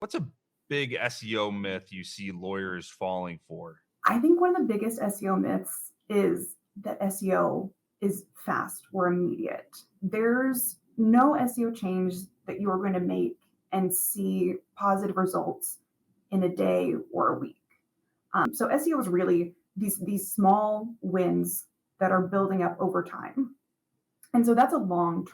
What's a big SEO myth you see lawyers falling for? I think one of the biggest SEO myths is that SEO is fast or immediate. There's no SEO change that you're going to make and see positive results in a day or a week. So SEO is really these small wins that are building up over time. And so that's a long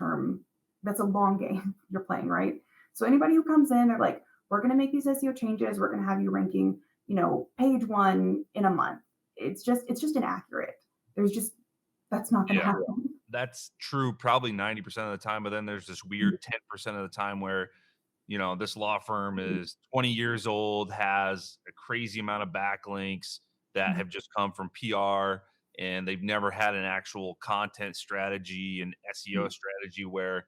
game you're playing, right? So anybody who comes in, they're like, we're going to make these SEO changes. We're going to have you ranking, page one in a month. It's just inaccurate. That's not going to Yeah, happen. that's true probably 90% of the time, but then there's this weird 10% of the time where, this law firm is 20 years old, has a crazy amount of backlinks that have just come from PR, and they've never had an actual content strategy and SEO strategy where,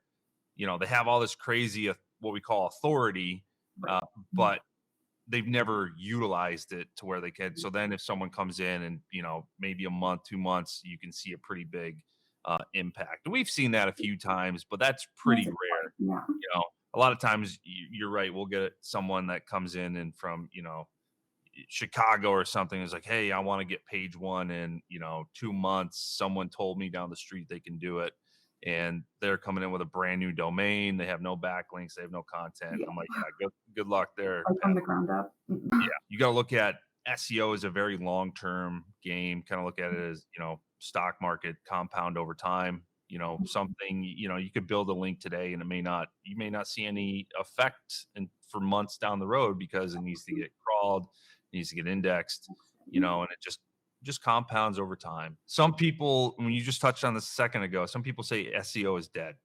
they have all this crazy, what we call authority, Right. uh, but they've never utilized it to where they can. So then if someone comes in and, maybe a month, 2 months, you can see a pretty big impact. And we've seen that a few times, but that's pretty That's a rare. point. Yeah. A lot of times you're right. We'll get someone that comes in and from, Chicago or something is like, hey, I want to get page one in, 2 months. Someone told me down the street they can do it. And they're coming in with a brand new domain. They have no backlinks. They have no content. Yeah. I'm like, yeah, good luck there, Like from pal. the ground up. Yeah, you got to look at SEO as a very long-term game. Kind of look at it as, stock market compound over time. Something, you could build a link today and you may not see any effect for months down the road because it needs to get crawled, needs to get indexed, and it just compounds over time. Some people, when you just touched on this a second ago, some people say SEO is dead.